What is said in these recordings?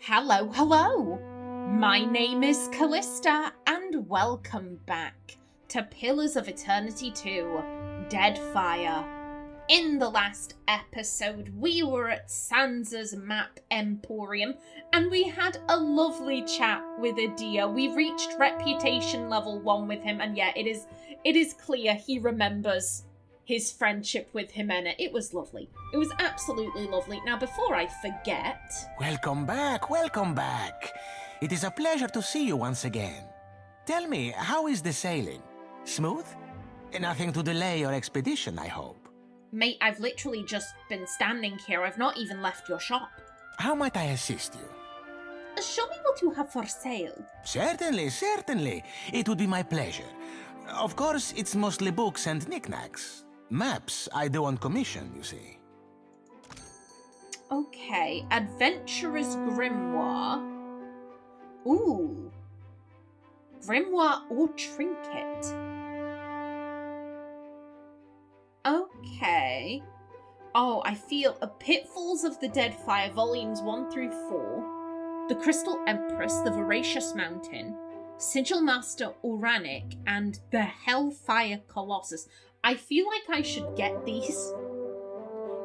Hello, hello! My name is Callista, and welcome back to Pillars of Eternity 2, Deadfire. In the last episode, we were at Sansa's map emporium, and we had a lovely chat with Adia. We reached reputation level 1 with him, and yeah, it is clear he remembers his friendship with Ximena. It was lovely. It was absolutely lovely. Now, before I forget... Welcome back, welcome back. It is a pleasure to see you once again. Tell me, how is the sailing? Smooth? Nothing to delay your expedition, I hope. Mate, I've literally just been standing here. I've not even left your shop. How might I assist you? Show me what you have for sale. Certainly, certainly. It would be my pleasure. Of course, it's mostly books and knickknacks. Maps I do on commission, you see. Okay, Adventurer's Grimoire. Ooh. Grimoire or Trinket. Okay. Oh, I feel Pitfalls of the Deadfire, Volumes 1 through 4, The Crystal Empress, The Voracious Mountain, Sigil Master Uranic, and The Hellfire Colossus. I feel like I should get these,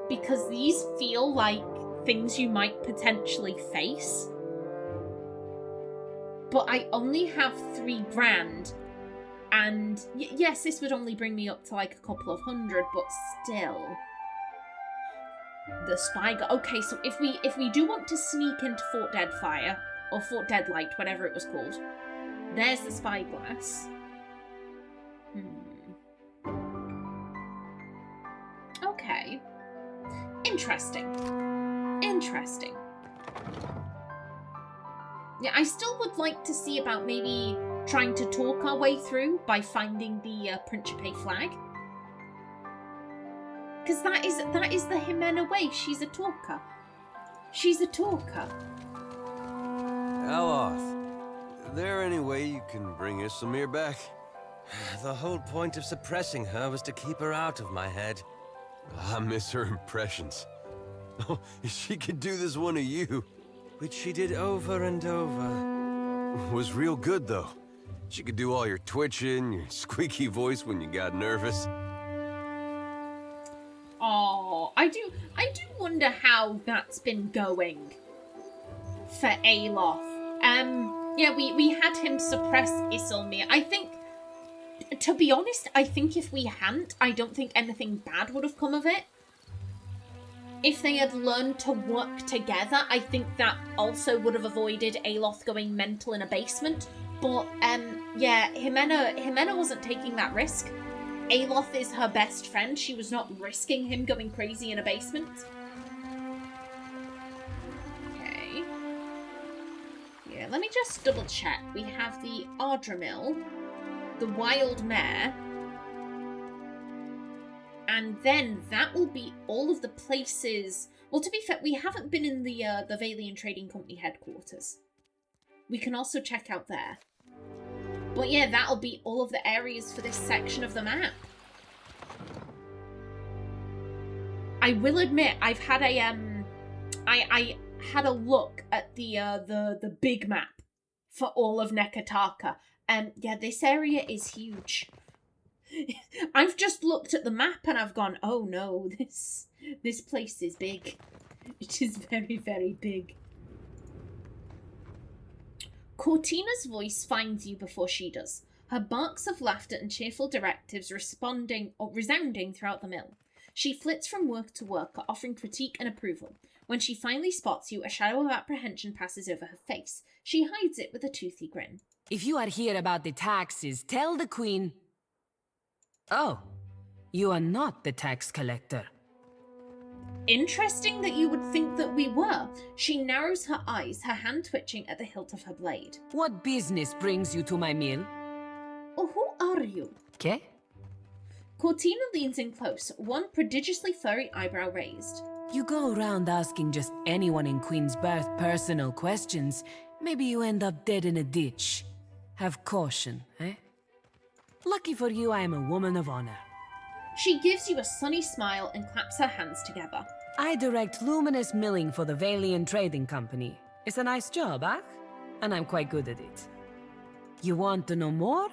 because these feel like things you might potentially face. But I only have 3 grand, and yes, this would only bring me up to like a couple of hundred, but still. The Spyglass. Okay, so if we do want to sneak into Fort Deadfire, or Fort Deadlight, whatever it was called, there's the Spyglass. Okay. Interesting. Interesting. Yeah, I still would like to see about maybe trying to talk our way through by finding the Principe flag. Because that is the Ximena way. She's a talker. She's a talker. Aloth, is there any way you can bring Ymir back? The whole point of suppressing her was to keep her out of my head. I miss her impressions. Oh, if she could do this one of you, which she did over and over. Was real good, though. She could do all your twitching, your squeaky voice when you got nervous. Oh, I do wonder how that's been going for Aloth. Yeah, we had him suppress Ymir. I think, to be honest, I think if we hadn't, I don't think anything bad would have come of it. If they had learned to work together, I think that also would have avoided Aloth going mental in a basement. But, yeah, Ximena wasn't taking that risk. Aloth is her best friend. She was not risking him going crazy in a basement. Okay. Yeah, let me just double check. We have the Ardramil, the Wild Mare, and then that will be all of the places. Well, to be fair, we haven't been in the Valian Trading Company headquarters. We can also check out there. But yeah, that'll be all of the areas for this section of the map. I will admit, I've had a I had a look at the big map for all of Nekataka, and yeah, this area is huge. I've just looked at the map and I've gone, oh no, this place is big. It is very, very big. Cortina's voice finds you before she does, her barks of laughter and cheerful directives resounding throughout the mill. She flits from work to work, offering critique and approval. When she finally spots you, a shadow of apprehension passes over her face. She hides it with a toothy grin. If you are here about the taxes, tell the Queen... Oh, you are not the tax collector. Interesting that you would think that we were. She narrows her eyes, her hand twitching at the hilt of her blade. What business brings you to my mill? Oh, who are you? ¿Qué? Cortina leans in close, one prodigiously furry eyebrow raised. You go around asking just anyone in Queen's Birth personal questions. Maybe you end up dead in a ditch. Have caution, eh? Lucky for you, I am a woman of honor. She gives you a sunny smile and claps her hands together. I direct luminous milling for the Valian Trading Company. It's a nice job, huh? And I'm quite good at it. You want to know more?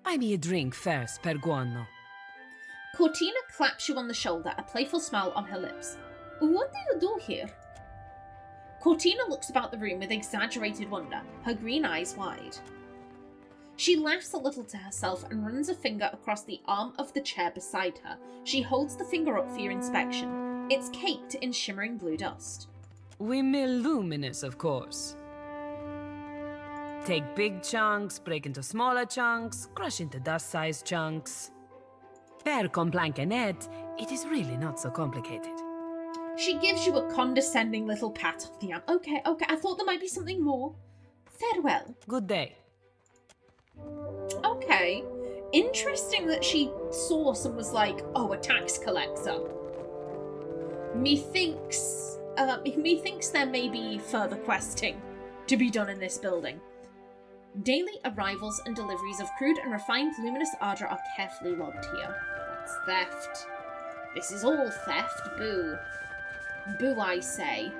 Buy me a drink first, per guano. Cortina claps you on the shoulder, a playful smile on her lips. What do you do here? Cortina looks about the room with exaggerated wonder, her green eyes wide. She laughs a little to herself and runs a finger across the arm of the chair beside her. She holds the finger up for your inspection. It's caked in shimmering blue dust. We mill luminous, of course. Take big chunks, break into smaller chunks, crush into dust-sized chunks. Per complaincanet, it is really not so complicated. She gives you a condescending little pat on the arm. Okay, I thought there might be something more. Farewell. Good day. Okay. Interesting that she saw and was like, oh, a tax collector. Methinks there may be further questing to be done in this building. Daily arrivals and deliveries of crude and refined luminous ardor are carefully logged here. That's theft. This is all theft. Boo. Boo, I say.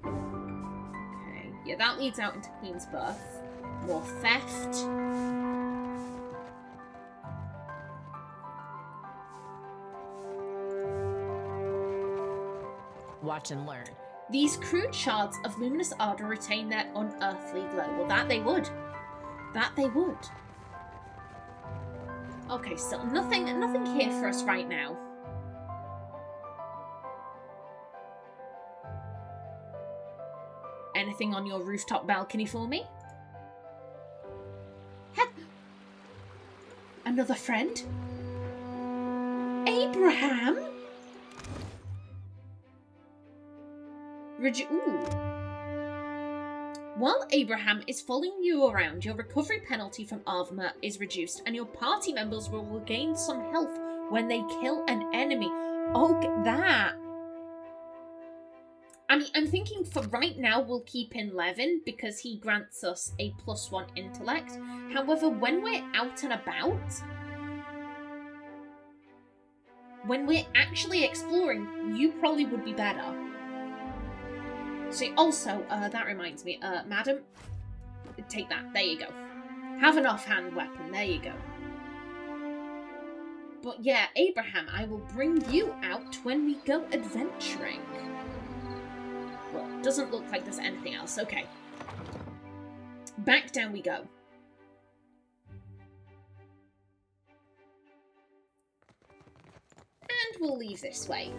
Okay, yeah, that leads out into Queen's Birth. More theft. Watch and learn. These crude shards of luminous ardor retain their unearthly glow. Well, that they would. That they would. Okay, still nothing here for us right now. Anything on your rooftop balcony for me? Another friend? Abraham? Ooh. While Abraham is following you around, your recovery penalty from Ymir is reduced, and your party members will regain some health when they kill an enemy. Oh, that. I mean, I'm thinking for right now we'll keep in Levin because he grants us a +1 intellect. However, when we're out and about, when we're actually exploring, you probably would be better. So also, that reminds me, madam, take that. There you go. Have an offhand weapon. There you go. But yeah, Abraham, I will bring you out when we go adventuring. Well, doesn't look like there's anything else. Okay. Back down we go. And we'll leave this way.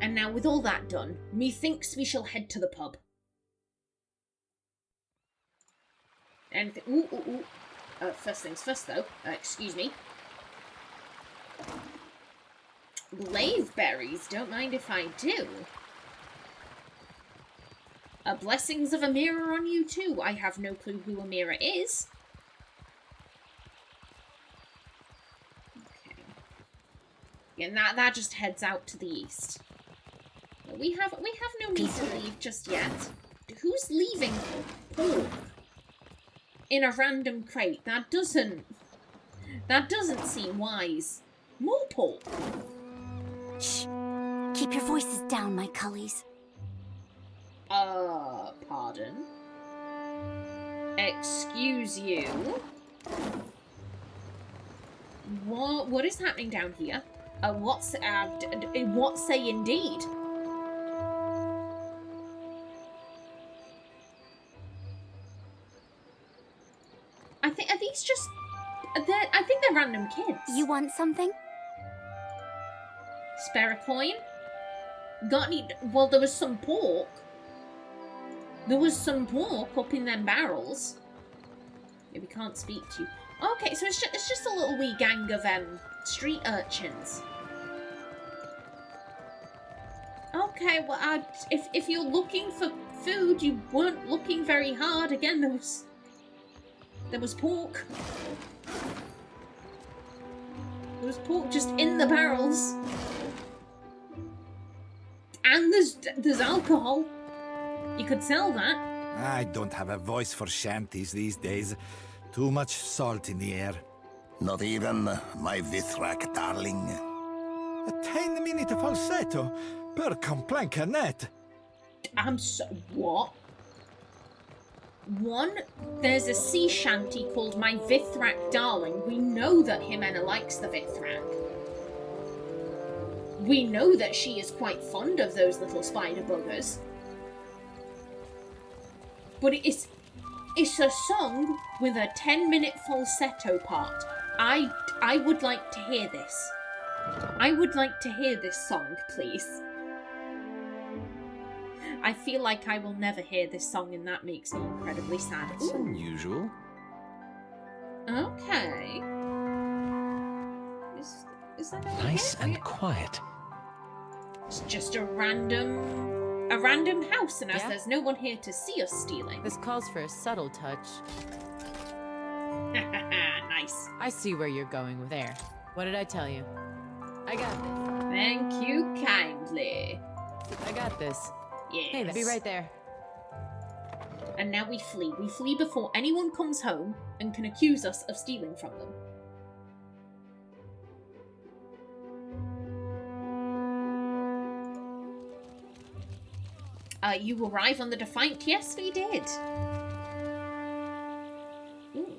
And now with all that done, methinks we shall head to the pub. Anything? Ooh. First things first, though. Excuse me. Glaive berries. Don't mind if I do. Blessings of Ymir are on you too. I have no clue who Ymir is. Okay. Yeah, that just heads out to the east. We have no need to leave just yet. Who's leaving pork in a random crate? That doesn't seem wise. More pork. Shh. Keep your voices down, my cullies. Pardon? Excuse you? What is happening down here? What say indeed? Are these just... I think they're random kids. You want something? Spare a coin? Got any... Well, there was some pork. There was some pork up in them barrels. Yeah, we can't speak to you. Okay, so it's just a little wee gang of street urchins. Okay, well, if you're looking for food, you weren't looking very hard. Again, there was pork. There was pork just in the barrels. And there's alcohol. You could sell that. I don't have a voice for shanties these days. Too much salt in the air. Not even my Vithrak darling. A tiny minute of falsetto. Per complanca net. I'm so... What? One, there's a sea shanty called My Vithrak Darling. We know that Ximena likes the Vithrak. We know that she is quite fond of those little spider buggers. But it's a song with a 10-minute falsetto part. I would like to hear this. I would like to hear this song, please. I feel like I will never hear this song, and that makes me incredibly sad. That's unusual. Okay. Is that okay? Nice and quiet. It's just a random house, and as there's no one here to see us stealing. This calls for a subtle touch. Nice. I see where you're going with there. What did I tell you? I got this. Thank you kindly. I got this. Yes. Hey, be right there. And now we flee. We flee before anyone comes home and can accuse us of stealing from them. You arrive on the Defiant? Yes, we did. Ooh.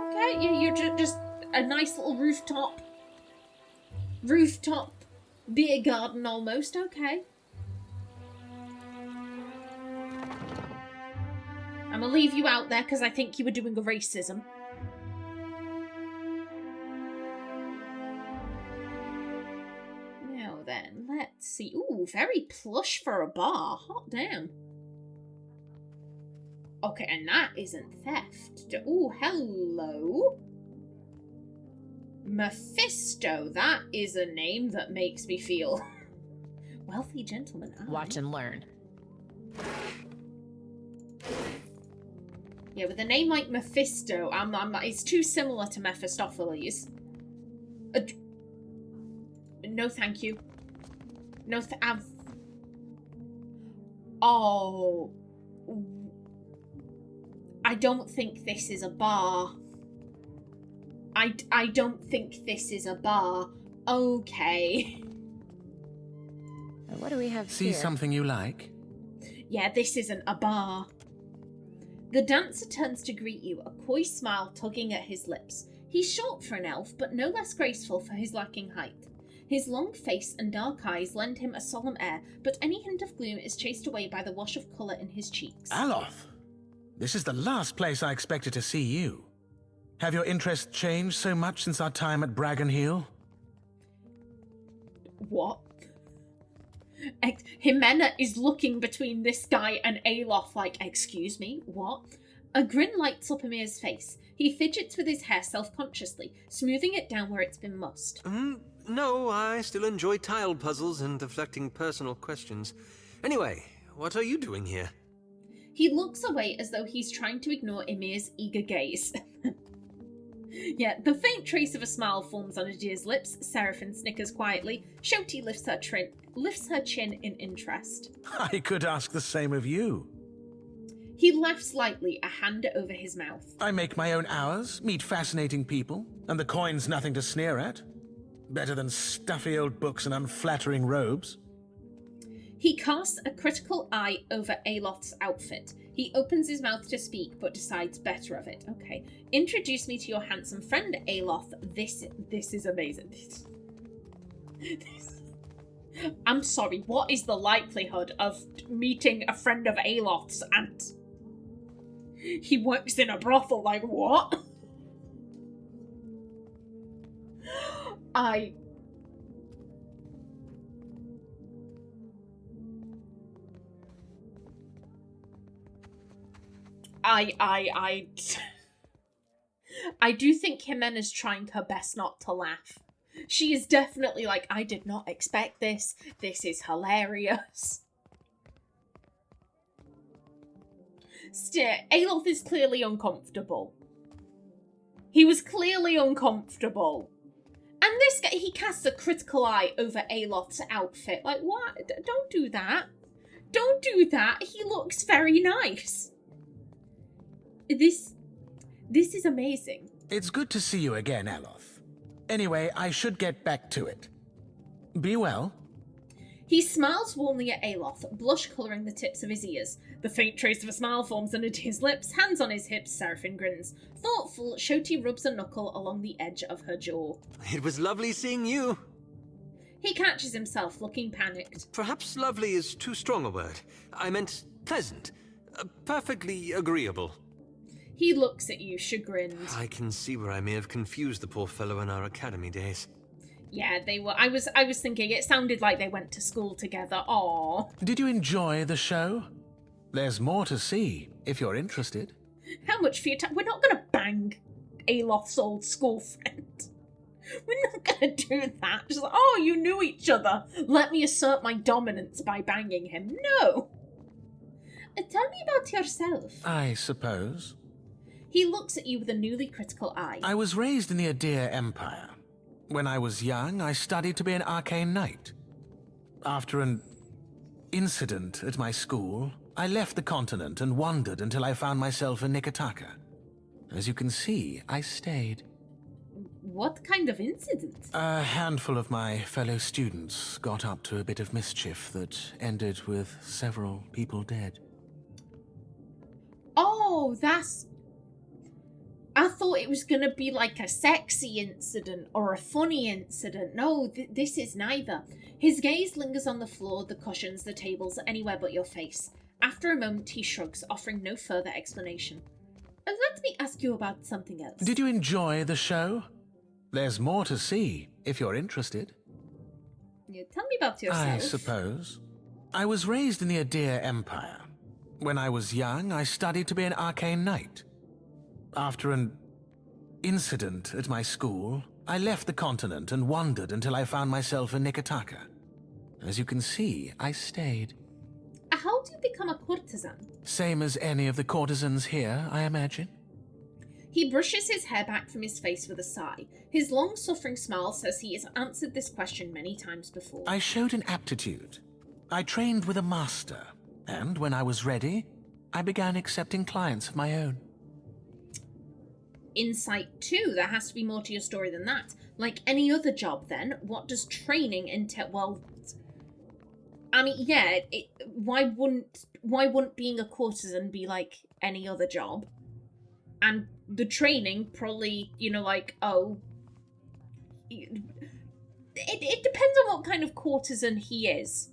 Okay, you're just a nice little rooftop beer garden almost. Okay. I'm gonna leave you out there because I think you were doing a racism. Now then, let's see. Ooh, very plush for a bar. Hot damn. Okay, and that isn't theft. Ooh, hello. Mephisto. That is a name that makes me feel wealthy gentleman. Watch and learn. Yeah, with a name like Mephisto, it's too similar to Mephistopheles. No, thank you. No, oh. I don't think this is a bar. I don't think this is a bar. Okay. What do we have See here? something you like? Yeah, this isn't a bar. The dancer turns to greet you, a coy smile tugging at his lips. He's short for an elf, but no less graceful for his lacking height. His long face and dark eyes lend him a solemn air, but any hint of gloom is chased away by the wash of colour in his cheeks. Aloth! This is the last place I expected to see you. Have your interests changed so much since our time at Bragon Hill? What? Ximena is looking between this guy and Aloth like, excuse me, what? A grin lights up Ymir's face. He fidgets with his hair self-consciously, smoothing it down where it's been mussed. No, I still enjoy tile puzzles and deflecting personal questions. Anyway, what are you doing here? He looks away as though he's trying to ignore Ymir's eager gaze. Yeah, the faint trace of a smile forms on Adir's lips. Seraphine snickers quietly. Shoti lifts her chin in interest. I could ask the same of you. He laughs lightly, a hand over his mouth. I make my own hours, meet fascinating people, and the coin's nothing to sneer at. Better than stuffy old books and unflattering robes. He casts a critical eye over Aloth's outfit. He opens his mouth to speak, but decides better of it. Okay. Introduce me to your handsome friend, Aloth. This is amazing. I'm sorry, what is the likelihood of meeting a friend of Aloth's and he works in a brothel? Like, what? I do think Ximena's trying her best not to laugh. She is definitely like, I did not expect this. This is hilarious. Still, Aloth is clearly uncomfortable. He was clearly uncomfortable. And this guy, he casts a critical eye over Aloth's outfit. Like, what? Don't do that. Don't do that. He looks very nice. This is amazing. It's good to see you again, Aloth. Anyway, I should get back to it. Be well. He smiles warmly at Aloth, blush colouring the tips of his ears. The faint trace of a smile forms under his lips, hands on his hips, Seraphine grins. Thoughtful, Shoti rubs a knuckle along the edge of her jaw. It was lovely seeing you. He catches himself, looking panicked. Perhaps lovely is too strong a word. I meant pleasant. Perfectly agreeable. He looks at you, chagrined. I can see where I may have confused the poor fellow in our academy days. Yeah, they were. I was thinking it sounded like they went to school together. Aww. Did you enjoy the show? There's more to see, if you're interested. How much for your time? We're not going to bang Aloth's old school friend. We're not going to do that. Just like, oh, you knew each other. Let me assert my dominance by banging him. No. Tell me about yourself. I suppose. He looks at you with a newly critical eye. I was raised in the Adir Empire. When I was young, I studied to be an arcane knight. After an incident at my school, I left the continent and wandered until I found myself in Nikotaka. As you can see, I stayed. What kind of incident? A handful of my fellow students got up to a bit of mischief that ended with several people dead. Oh, that's... I thought it was going to be like a sexy incident or a funny incident. No, this is neither. His gaze lingers on the floor, the cushions, the tables, anywhere but your face. After a moment, he shrugs, offering no further explanation. Let me ask you about something else. Did you enjoy the show? There's more to see, if you're interested. Yeah, tell me about yourself. I suppose. I was raised in the Adir Empire. When I was young, I studied to be an arcane knight. After an incident at my school, I left the continent and wandered until I found myself in Nikotaka. As you can see, I stayed. How do you become a courtesan? Same as any of the courtesans here, I imagine. He brushes his hair back from his face with a sigh. His long-suffering smile says he has answered this question many times before. I showed an aptitude. I trained with a master, and when I was ready, I began accepting clients of my own. Insight 2. There has to be more to your story than that. Like any other job, then, what does training entail? Well, I mean, yeah, why wouldn't being a courtesan be like any other job? And the training probably, like, oh, it depends on what kind of courtesan he is.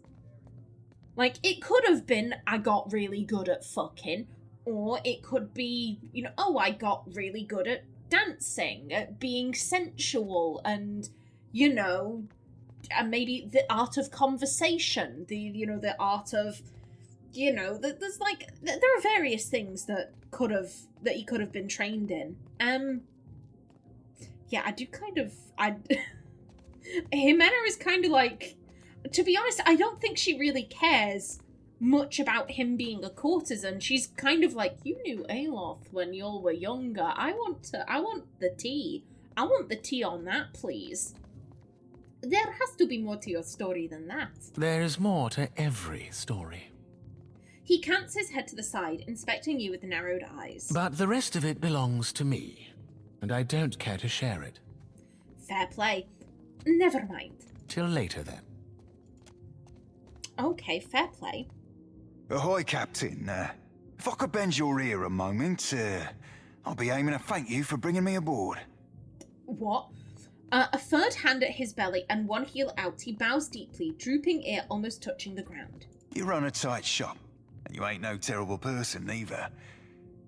Like, it could have been, I got really good at fucking, or it could be, oh, I got really good at dancing, at being sensual, and, and maybe the art of conversation, the art of, there's like, there are various things that he could have been trained in. Yeah, I do kind of, Ximena is kind of like, to be honest, I don't think she really cares much about him being a courtesan. She's kind of like, you knew Aloth when you all were younger. I want the tea. I want the tea on that, please. There has to be more to your story than that. There is more to every story. He cants his head to the side, inspecting you with narrowed eyes. But the rest of it belongs to me, and I don't care to share it. Fair play. Never mind. Till later, then. Okay, fair play. Ahoy, Captain. If I could bend your ear a moment, I'll be aiming to thank you for bringing me aboard. What? A third hand at his belly and one heel out, he bows deeply, drooping ear almost touching the ground. You run a tight shop, and you ain't no terrible person, either.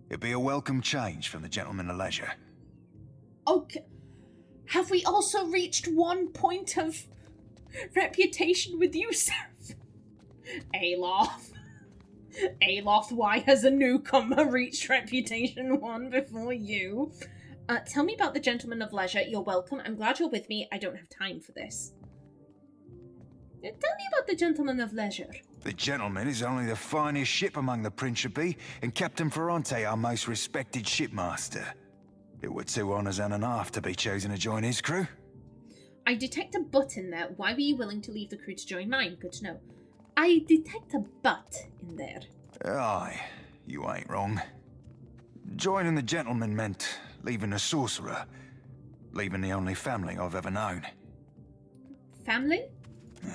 It'd be a welcome change from the gentleman of leisure. Okay. Have we also reached one point of reputation with you, sir? Aloth. Aloth, why has a newcomer reached reputation 1 before you? Tell me about the gentleman of leisure. You're welcome. I'm glad you're with me. I don't have time for this. Tell me about the gentleman of leisure. The gentleman is only the finest ship among the Principi, and Captain Ferrante our most respected shipmaster. It were 2 honours and a half to be chosen to join his crew. I detect a butt in there. Why were you willing to leave the crew to join mine? Good to know. I detect a butt in there. Aye, you ain't wrong. Joining the gentleman meant leaving the sorcerer. Leaving the only family I've ever known. Family?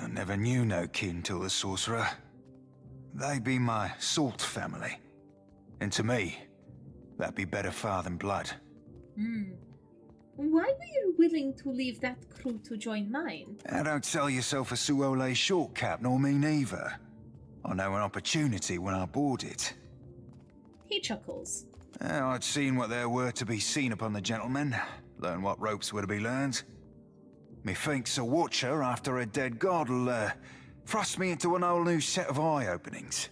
I never knew no kin till the sorcerer. They be my salt family. And to me, that'd be better far than blood. Why were you willing to leave that crew to join mine? Don't sell yourself a Suole short cap, nor me neither. I know an opportunity when I bought it. He chuckles. I'd seen what there were to be seen upon the gentlemen, learn what ropes were to be learned. Methinks a watcher after a dead god'll thrust me into an whole new set of eye-openings.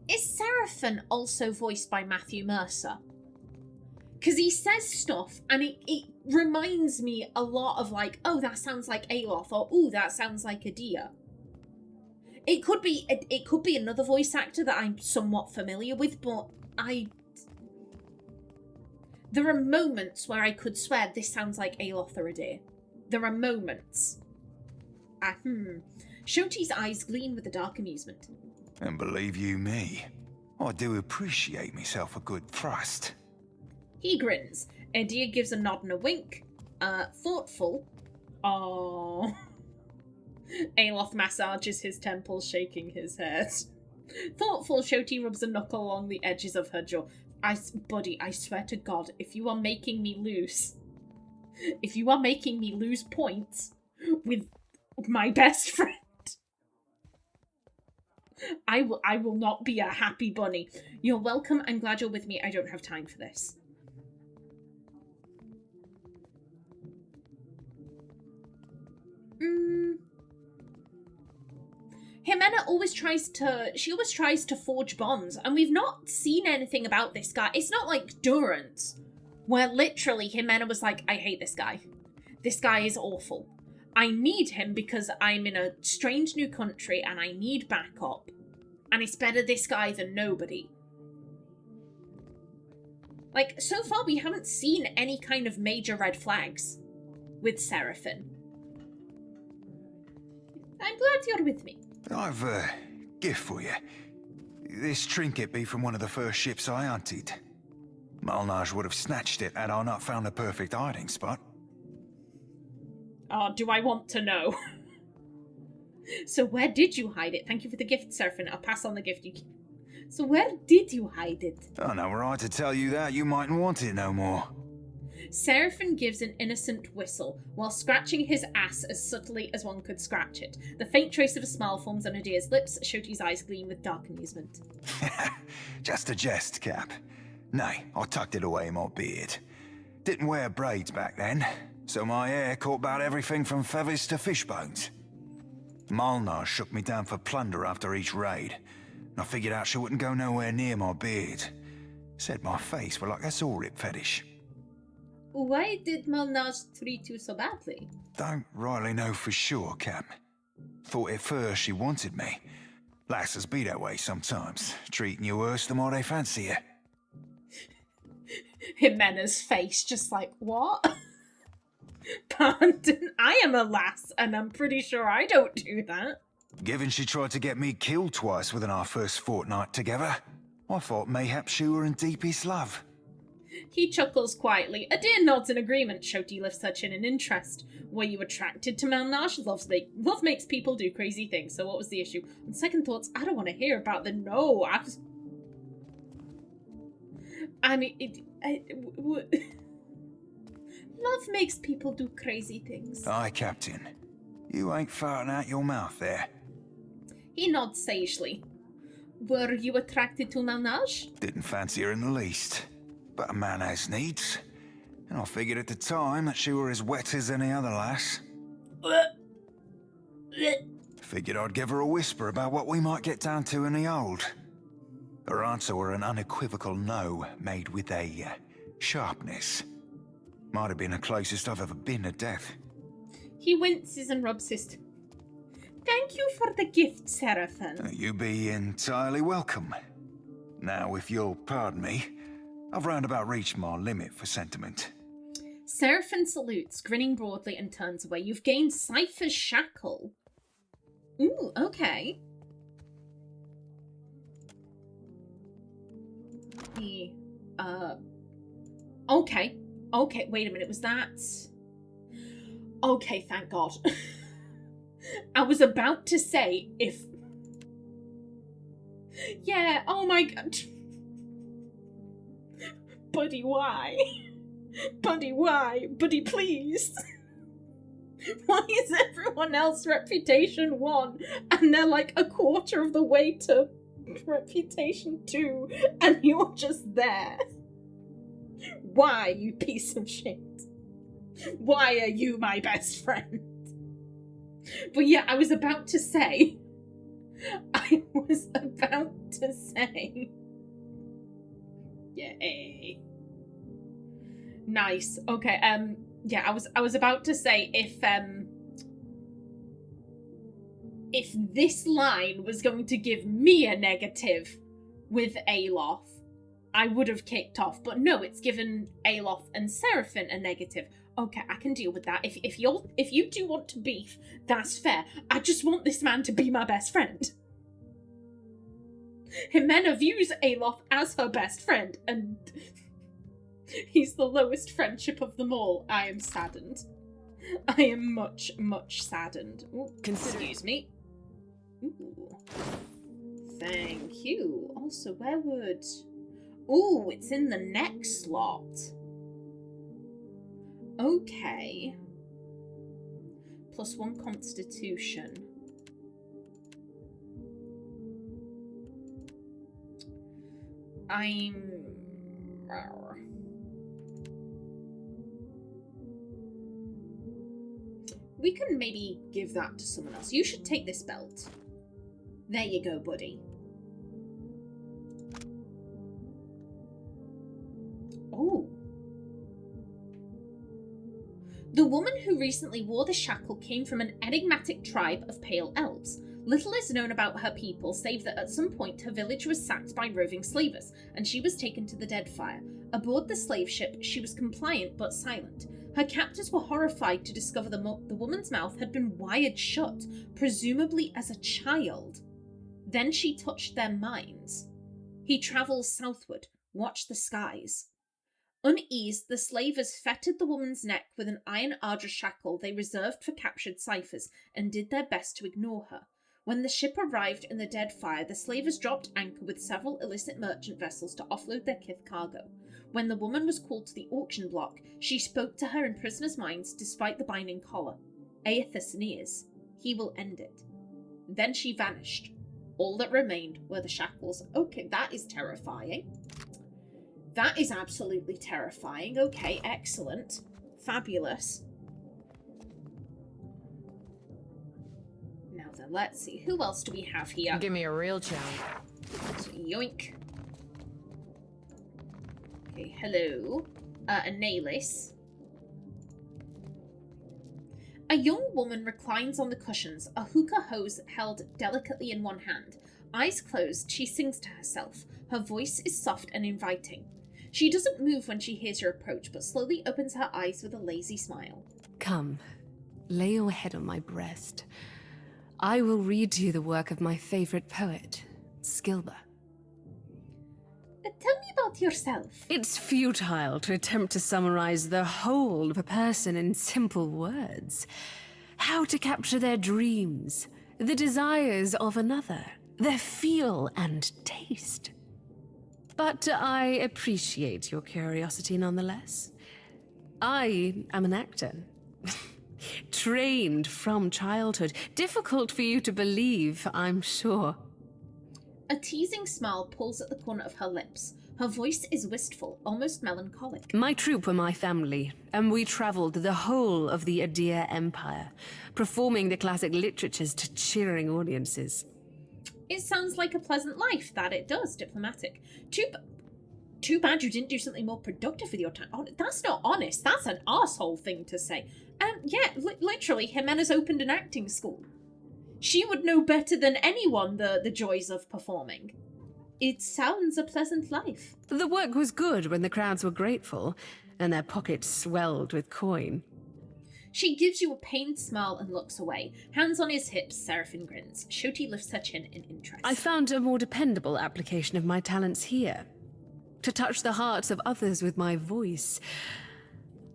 Is Seraphon also voiced by Matthew Mercer? Because he says stuff, and it reminds me a lot of like, oh, that sounds like Aloth, or oh, that sounds like Adia. It could be another voice actor that I'm somewhat familiar with, but there are moments where I could swear this sounds like Aloth or Adia. There are moments. Shoti's eyes gleam with a dark amusement. And believe you me, I do appreciate myself a good thrust. He grins. Adia gives a nod and a wink. Thoughtful. Aww. Aloth massages his temples, shaking his head. Thoughtful, Shoti rubs a knuckle along the edges of her jaw. Buddy, I swear to God, if you are making me lose points with my best friend, I will not be a happy bunny. You're welcome. I'm glad you're with me. I don't have time for this. Ximena always tries to forge bonds, and we've not seen anything about this guy. It's not like Durance, where literally Ximena was like, I hate this guy. This guy is awful. I need him because I'm in a strange new country and I need backup. And it's better this guy than nobody. Like, so far we haven't seen any kind of major red flags with Seraphon. I'm glad you're with me. I've a gift for you. This trinket be from one of the first ships I hunted. Malnage would have snatched it had I not found a perfect hiding spot. Oh, do I want to know? So where did you hide it? Thank you for the gift, Seraphon. I'll pass on the gift you... So where did you hide it? I know were I to tell you that, you mightn't want it no more. Seraphon gives an innocent whistle, while scratching his ass as subtly as one could scratch it. The faint trace of a smile forms on Adia's lips. Shoti's eyes gleam with dark amusement. Just a jest, Cap. Nay, I tucked it away in my beard. Didn't wear braids back then, so my hair caught about everything from feathers to fish bones. Malnar shook me down for plunder after each raid, and I figured out she wouldn't go nowhere near my beard. Said my face were like a saw rip fetish. Why did Malnar treat you so badly? Don't rightly know for sure, Cap. Thought at first she wanted me. Lasses be that way sometimes, treating you worse the more they fancy you. Ximena's face just like, what? Pardon, I am a lass, and I'm pretty sure I don't do that. Given she tried to get me killed twice within our first fortnight together, I thought mayhap she were in deepest love. He chuckles quietly. Adir nods in agreement. Shoti lifts her chin in interest. Were you attracted to Malnage? Love makes people do crazy things, so what was the issue? On second thoughts, I don't want to hear about the no. Love makes people do crazy things. Aye, Captain. You ain't farting out your mouth there. He nods sagely. Were you attracted to Malnage? Didn't fancy her in the least. But a man has needs. And I figured at the time that she were as wet as any other lass. Figured I'd give her a whisper about what we might get down to in the old. Her answer were an unequivocal no, made with a sharpness. Might have been the closest I've ever been to death. He winces and rubs his... Thank you for the gift, Seraphon. You be entirely welcome. Now, if you'll pardon me, I've roundabout reached my limit for sentiment. Seraphim salutes, grinning broadly, and turns away. You've gained Cypher's shackle. Ooh, okay. Okay. Okay, wait a minute, was that... Okay, thank God. I was about to say if... Yeah, oh my God. Buddy, why? Buddy, why? Buddy, please. Why is everyone else reputation 1 and they're like a quarter of the way to reputation 2 and you're just there? Why, you piece of shit? Why are you my best friend? But yeah, I was about to say... Yay. Nice. Okay, yeah, I was about to say if this line was going to give me a negative with Aloth, I would have kicked off. But no, it's given Aloth and Seraphim a negative. Okay, I can deal with that. If you do want to beef, that's fair. I just want this man to be my best friend. Ximena views Aloth as her best friend, and he's the lowest friendship of them all. I am saddened. I am much, much saddened. Ooh, excuse me. Ooh. Thank you. Also, where would... Ooh, it's in the next slot. Okay. +1 constitution. We can maybe give that to someone else. You should take this belt. There you go, buddy. Oh. The woman who recently wore the shackle came from an enigmatic tribe of pale elves. Little is known about her people, save that at some point her village was sacked by roving slavers, and she was taken to the Deadfire. Aboard the slave ship, she was compliant but silent. Her captors were horrified to discover the woman's mouth had been wired shut, presumably as a child. Then she touched their minds. He travels southward, watch the skies. Uneased, the slavers fettered the woman's neck with an iron Ardra shackle they reserved for captured ciphers, and did their best to ignore her. When the ship arrived in the Deadfire, the slavers dropped anchor with several illicit merchant vessels to offload their kith cargo. When the woman was called to the auction block, she spoke to her in prisoners' minds despite the binding collar. Aether sneers. He will end it. Then she vanished. All that remained were the shackles. Okay, that is terrifying. That is absolutely terrifying. Okay, excellent. Fabulous. Now then, let's see. Who else do we have here? Give me a real challenge. So, yoink. Okay, hello. Analis. A young woman reclines on the cushions, a hookah hose held delicately in one hand. Eyes closed, she sings to herself. Her voice is soft and inviting. She doesn't move when she hears your approach, but slowly opens her eyes with a lazy smile. Come, lay your head on my breast. I will read to you the work of my favorite poet, Skilba. Tell me about yourself. It's futile to attempt to summarize the whole of a person in simple words. How to capture their dreams, the desires of another, their feel and taste. But I appreciate your curiosity nonetheless. I am an actor. Trained from childhood. Difficult for you to believe, I'm sure. A teasing smile pulls at the corner of her lips. Her voice is wistful, almost melancholic. My troop were my family, and we traveled the whole of the Adir Empire, performing the classic literatures to cheering audiences. It sounds like a pleasant life, that it does. Diplomatic. Too bad you didn't do something more productive with your time. Oh, that's not honest. That's an arsehole thing to say. Yeah, literally, Ximena's opened an acting school. She would know better than anyone the joys of performing. It sounds a pleasant life. The work was good when the crowds were grateful. and their pockets swelled with coin. She gives you a pained smile and looks away. Hands on his hips, Seraphine grins. Shoti lifts her chin in interest. I found a more dependable application of my talents here. To touch the hearts of others with my voice.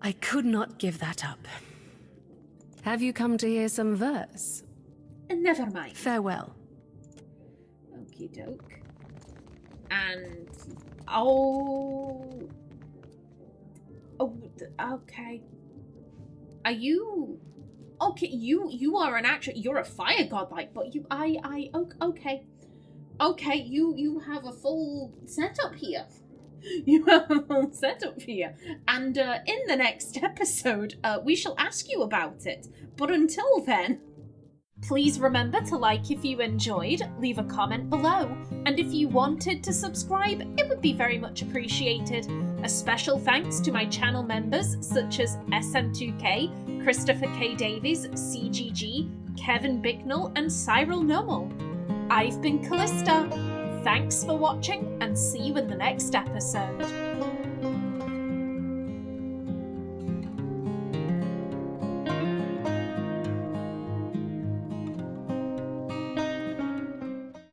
I could not give that up. Have you come to hear some verse? Never mind. Farewell. Okie doke. And... Oh, okay. Are you... Okay, you are an actress. You're a fire godlike, but okay. Okay, you have a full setup here. You have a full setup here. And in the next episode, we shall ask you about it. But until then, please remember to like if you enjoyed, leave a comment below, and if you wanted to subscribe, it would be very much appreciated. A special thanks to my channel members such as SM2K, Christopher K. Davies, CGG, Kevin Bicknell, and Cyril Nummel. I've been Callista. Thanks for watching, and see you in the next episode.